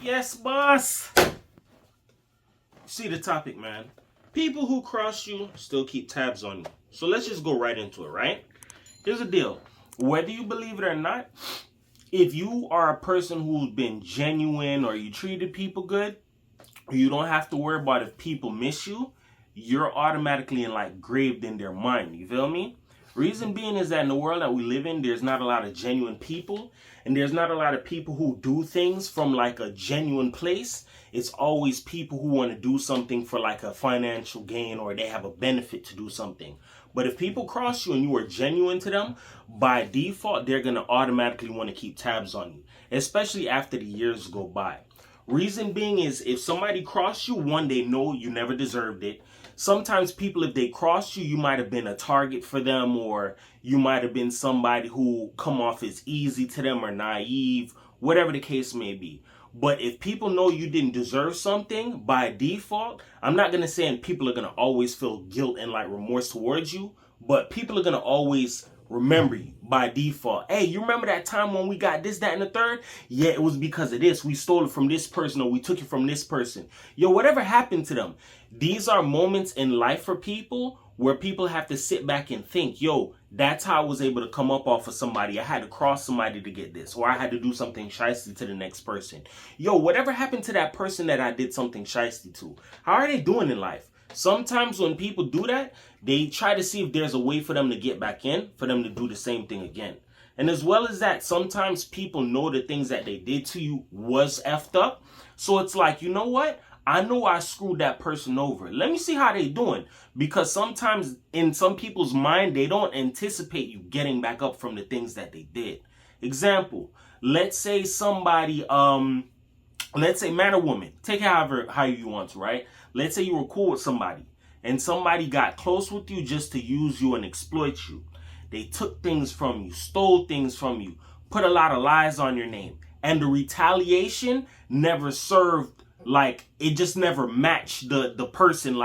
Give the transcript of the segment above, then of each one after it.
Yes, boss. See the topic, man. People who cross you still keep tabs on you. So let's just go right into it, right? Here's the deal. Whether you believe it or not, if you are a person who's been genuine or you treated people good, you don't have to worry about if people miss you. You're automatically engraved in their mind. You feel me? Reason being is that in the world that we live in, there's not a lot of genuine people, and there's not a lot of people who do things from a genuine place. It's always people who want to do something for a financial gain, or they have a benefit to do something. But if people cross you and you are genuine to them, by default, they're going to automatically want to keep tabs on you, especially after the years go by. Reason being is if somebody crossed you, one, they know you never deserved it. Sometimes people, if they cross you, you might have been a target for them, or you might have been somebody who come off as easy to them or naive, whatever the case may be. But if people know you didn't deserve something, by default, I'm not going to say people are going to always feel guilt and remorse towards you, but people are going to always remember you by default. Hey, you remember that time when we got this, that, and the third? Yeah, it was because of this. We stole it from this person, or we took it from this person. Yo, whatever happened to them. These are moments in life for people where people have to sit back and think, yo, that's how I was able to come up off of somebody. I had to cross somebody to get this, or I had to do something shiesty to the next person. Yo, whatever happened to that person that I did something shiesty to? How are they doing in life? Sometimes when people do that, they try to see if there's a way for them to get back in, for them to do the same thing again. And as well as that, sometimes people know the things that they did to you was effed up. So it's you know what? I know I screwed that person over. Let me see how they doing. Because sometimes in some people's mind, they don't anticipate you getting back up from the things that they did. Example, let's say somebody, let's say man or woman, take it how you want to, right? Let's say you were cool with somebody and somebody got close with you just to use you and exploit you. They took things from you, stole things from you, put a lot of lies on your name. And the retaliation never served, it just never matched the person.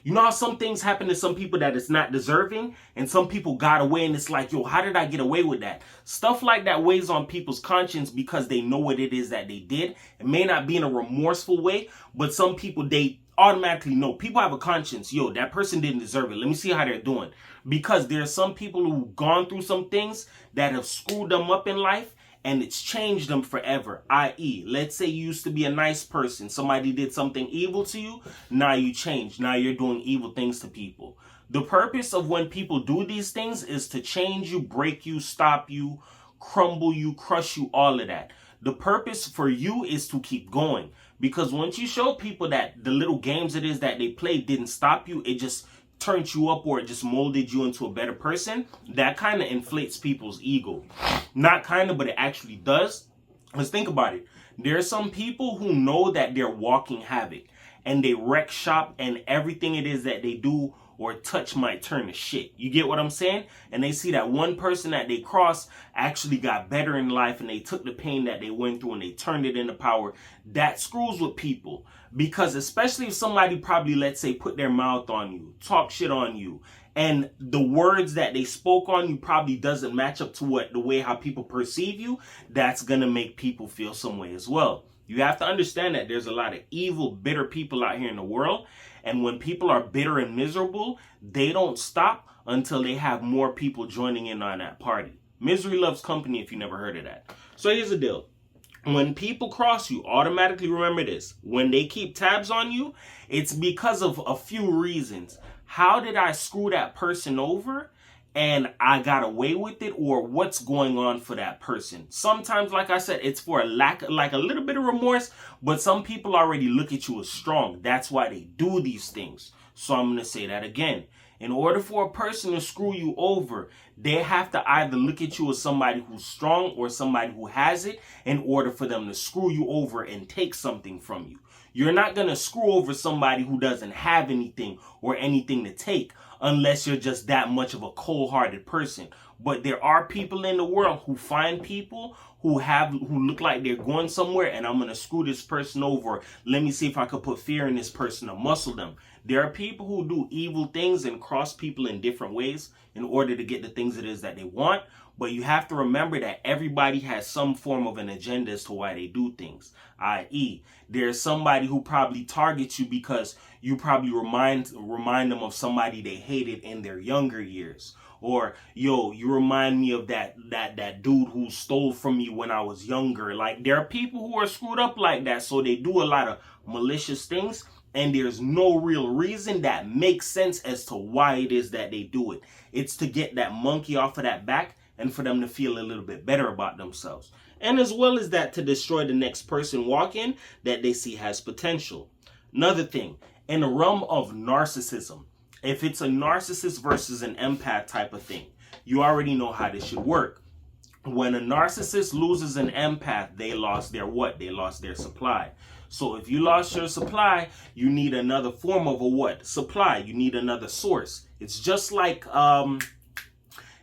You know how some things happen to some people that it's not deserving, and some people got away and it's yo, how did I get away with that? Stuff like that weighs on people's conscience because they know what it is that they did. It may not be in a remorseful way, but some people, they automatically know. People have a conscience. Yo, that person didn't deserve it. Let me see how they're doing. Because there are some people who've gone through some things that have screwed them up in life, and it's changed them forever. I.e., let's say you used to be a nice person. Somebody did something evil to you. Now you changed. Now you're doing evil things to people. The purpose of when people do these things is to change you, break you, stop you, crumble you, crush you, all of that. The purpose for you is to keep going. Because once you show people that the little games it is that they played didn't stop you, it just turned you up, or it just molded you into a better person, that kind of inflates people's ego. Not kind of, but it actually does. Let's think about it. There are some people who know that they're walking havoc, and they wreck shop, and everything it is that they do or touch might turn to shit. You get what I'm saying? And they see that one person that they crossed actually got better in life, and they took the pain that they went through and they turned it into power. That screws with people, because especially if somebody probably, let's say, put their mouth on you, talk shit on you, and the words that they spoke on you probably doesn't match up to the way how people perceive you, that's gonna make people feel some way as well. You have to understand that there's a lot of evil, bitter people out here in the world. And when people are bitter and miserable, they don't stop until they have more people joining in on that party. Misery loves company, if you never heard of that. So here's the deal. When people cross you, automatically remember this. When they keep tabs on you, it's because of a few reasons. How did I screw that person over and I got away with it, or what's going on for that person? Sometimes, like I said, it's for a little bit of remorse, but some people already look at you as strong. That's why they do these things. So I'm going to say that again. In order for a person to screw you over, they have to either look at you as somebody who's strong or somebody who has it in order for them to screw you over and take something from you. You're not going to screw over somebody who doesn't have anything or anything to take, unless you're just that much of a cold-hearted person. But there are people in the world who find people who look like they're going somewhere, and I'm going to screw this person over. Let me see if I could put fear in this person to muscle them. There are people who do evil things and cross people in different ways in order to get the things it is that they want. But you have to remember that everybody has some form of an agenda as to why they do things. I.e., there's somebody who probably targets you because you probably remind them of somebody they hated in their younger years. Or, yo, you remind me of that dude who stole from me when I was younger. Like, there are people who are screwed up like that, so they do a lot of malicious things, and there's no real reason that makes sense as to why it is that they do it. It's to get that monkey off of that back and for them to feel a little bit better about themselves. And as well as that, to destroy the next person walking that they see has potential. Another thing, in the realm of narcissism, if it's a narcissist versus an empath type of thing, you already know how this should work. When a narcissist loses an empath, they lost their what? They lost their supply. So if you lost your supply, you need another form of a what? Supply. You need another source. It's just like what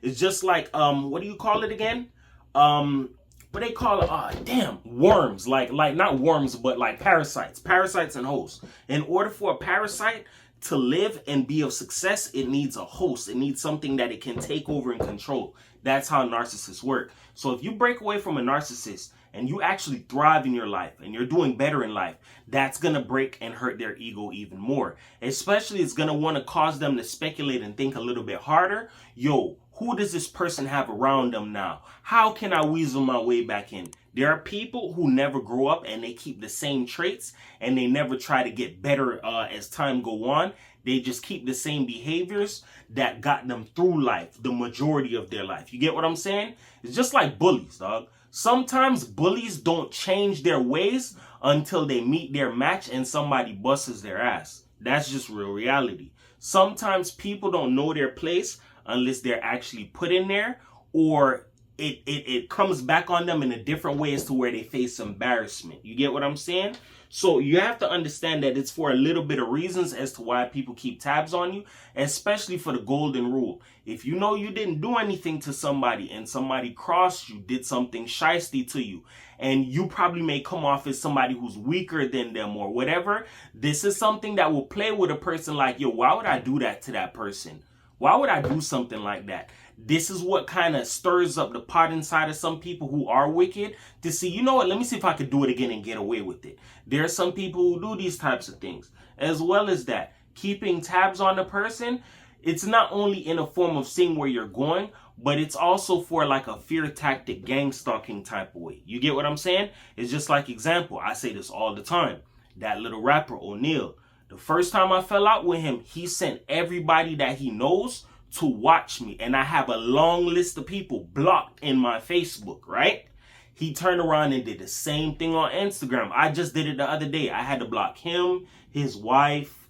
do you call it again? What they call it? Worms. Like not worms, but like parasites. Parasites and hosts. In order for a parasite to live and be of success, it needs a host. It needs something that it can take over and control. That's how narcissists work. So if you break away from a narcissist and you actually thrive in your life and you're doing better in life, that's going to break and hurt their ego even more. Especially, it's going to want to cause them to speculate and think a little bit harder. Yo, who does this person have around them now? How can I weasel my way back in? There are people who never grow up and they keep the same traits and they never try to get better as time go on. They just keep the same behaviors that got them through life, the majority of their life. You get what I'm saying? It's just like bullies, dog. Sometimes bullies don't change their ways until they meet their match and somebody busts their ass. That's just real reality. Sometimes people don't know their place unless they're actually put in there, or it comes back on them in a different way as to where they face embarrassment. You get what I'm saying? So you have to understand that it's for a little bit of reasons as to why people keep tabs on you, especially for the golden rule. If you know you didn't do anything to somebody and somebody crossed you, did something shiesty to you, and you probably may come off as somebody who's weaker than them or whatever, this is something that will play with a person like, yo, why would I do that to that person? Why would I do something like that? This is what kind of stirs up the pot inside of some people who are wicked to see, you know what, let me see if I could do it again and get away with it. There are some people who do these types of things. As well as that, keeping tabs on the person, it's not only in a form of seeing where you're going, but it's also for like a fear tactic, gang stalking type of way. You get what I'm saying? It's just like, example, I say this all the time. That little rapper, O'Neal. The first time I fell out with him, he sent everybody that he knows to watch me. And I have a long list of people blocked in my Facebook, right? He turned around and did the same thing on Instagram. I just did it the other day. I had to block him, his wife,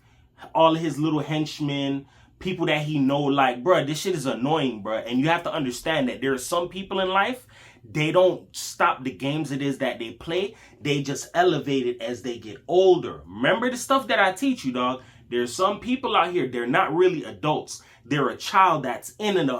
all his little henchmen, people that he know. Like, bro, this shit is annoying, bro. And you have to understand that there are some people in life, they don't stop the games it is that they play. They just elevate it as they get older. Remember the stuff that I teach you, dog. There's some people out here, they're not really adults. They're a child that's in an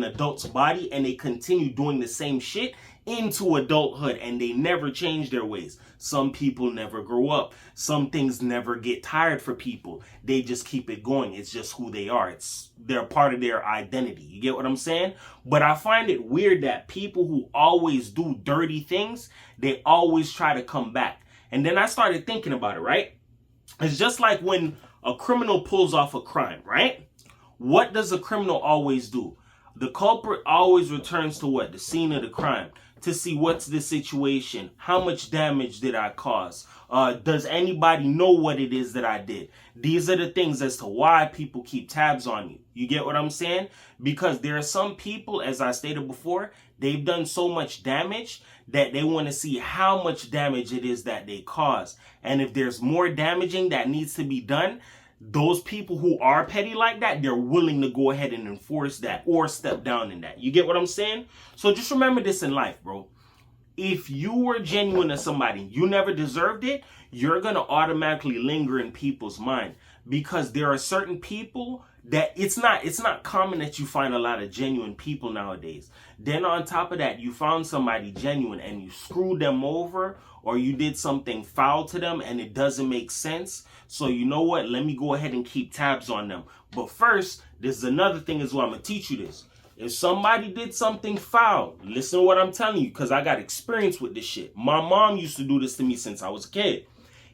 adult's body, and they continue doing the same shit into adulthood, and they never change their ways. Some people never grow up. Some things never get tired for people. They just keep it going. It's just who they are. They're part of their identity. You get what I'm saying? But I find it weird that people who always do dirty things, they always try to come back. And then I started thinking about it, right? It's just like when a criminal pulls off a crime, right? What does a criminal always do? The culprit always returns to what? The scene of the crime, to see what's the situation, how much damage did I cause, does anybody know what it is that I did? These are the things as to why people keep tabs on you. You get what I'm saying? Because there are some people, as I stated before, they've done so much damage that they want to see how much damage it is that they cause. And if there's more damaging that needs to be done, those people who are petty like that, they're willing to go ahead and enforce that or step down in that. You get what I'm saying? So just remember this in life, bro. If you were genuine to somebody, you never deserved it, you're going to automatically linger in people's mind, because there are certain people that it's not common that you find a lot of genuine people nowadays. Then on top of that, you found somebody genuine and you screwed them over, or you did something foul to them and it doesn't make sense. So you know what? Let me go ahead and keep tabs on them. But first, this is another thing as well. I'm going to teach you this. If somebody did something foul, listen to what I'm telling you, because I got experience with this shit. My mom used to do this to me since I was a kid.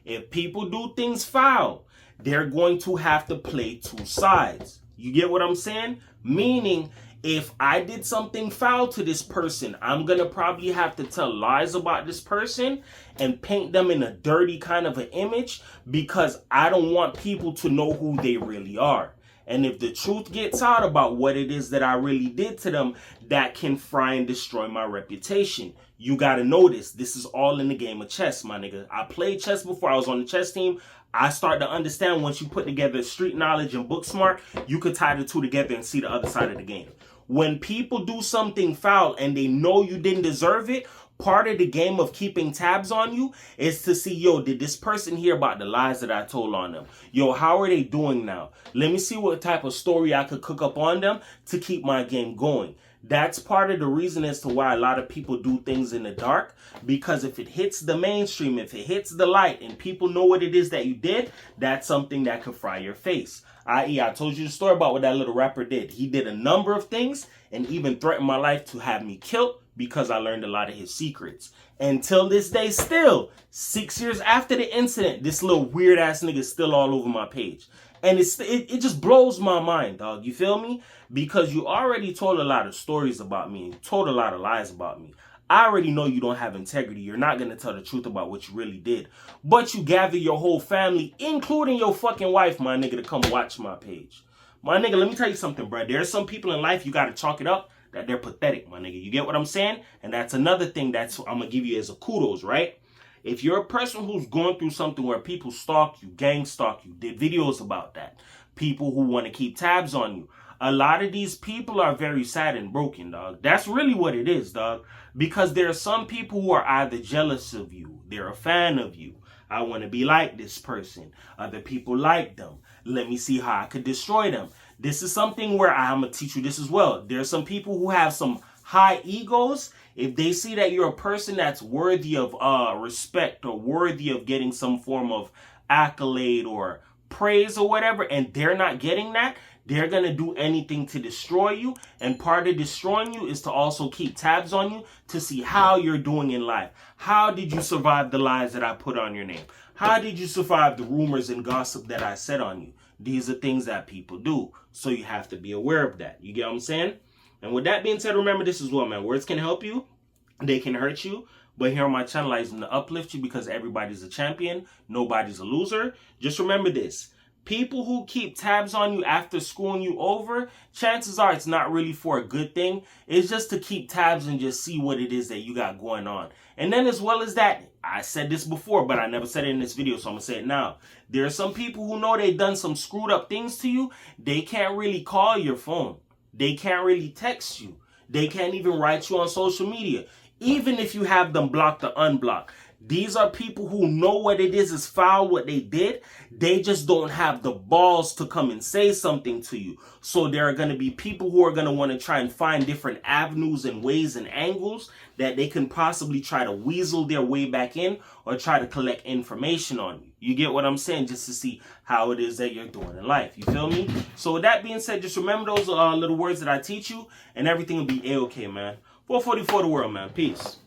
If people do things foul, they're going to have to play two sides. You get what I'm saying? Meaning, if I did something foul to this person, I'm going to probably have to tell lies about this person and paint them in a dirty kind of an image, because I don't want people to know who they really are. And if the truth gets out about what it is that I really did to them, that can fry and destroy my reputation. You got to know this. This is all in the game of chess, my nigga. I played chess before. I was on the chess team. I start to understand, once you put together street knowledge and book smart, you could tie the two together and see the other side of the game. When people do something foul and they know you didn't deserve it, part of the game of keeping tabs on you is to see, yo, did this person hear about the lies that I told on them? Yo, how are they doing now? Let me see what type of story I could cook up on them to keep my game going. That's part of the reason as to why a lot of people do things in the dark, because if it hits the mainstream, if it hits the light and people know what it is that you did, that's something that could fry your face. I.e., I told you the story about what that little rapper did. He did a number of things and even threatened my life to have me killed because I learned a lot of his secrets. Until this day, still, 6 years after the incident, this little weird ass nigga is still all over my page. And it just blows my mind, dog. You feel me? Because you already told a lot of stories about me and told a lot of lies about me. I already know you don't have integrity. You're not going to tell the truth about what you really did. But you gather your whole family, including your fucking wife, my nigga, to come watch my page. My nigga, let me tell you something, bro. There are some people in life you got to chalk it up that they're pathetic, my nigga. You get what I'm saying? And that's another thing that's I'm going to give you as a kudos, right? If you're a person who's going through something where people stalk you, gang stalk you, did videos about that, people who want to keep tabs on you, a lot of these people are very sad and broken, dog. That's really what it is, dog. Because there are some people who are either jealous of you, they're a fan of you. I want to be like this person. Other people like them. Let me see how I could destroy them. This is something where I'm going to teach you this as well. There are some people who have some high egos. If they see that you're a person that's worthy of respect or worthy of getting some form of accolade or praise or whatever, and they're not getting that, they're going to do anything to destroy you. And part of destroying you is to also keep tabs on you to see how you're doing in life. How did you survive the lies that I put on your name? How did you survive the rumors and gossip that I said on you? These are things that people do. So you have to be aware of that. You get what I'm saying? And with that being said, remember this as well, man. Words can help you. They can hurt you. But here on my channel, I am to uplift you, because everybody's a champion. Nobody's a loser. Just remember this. People who keep tabs on you after screwing you over, chances are it's not really for a good thing. It's just to keep tabs and just see what it is that you got going on. And then as well as that, I said this before, but I never said it in this video, so I'm going to say it now. There are some people who know they've done some screwed up things to you. They can't really call your phone. They can't really text you. They can't even write you on social media. Even if you have them blocked or unblocked. These are people who know what it is foul, what they did. They just don't have the balls to come and say something to you. So there are going to be people who are going to want to try and find different avenues and ways and angles that they can possibly try to weasel their way back in or try to collect information on you. You get what I'm saying? Just to see how it is that you're doing in life. You feel me? So with that being said, just remember those little words that I teach you and everything will be A-okay, man. 444 the world, man. Peace.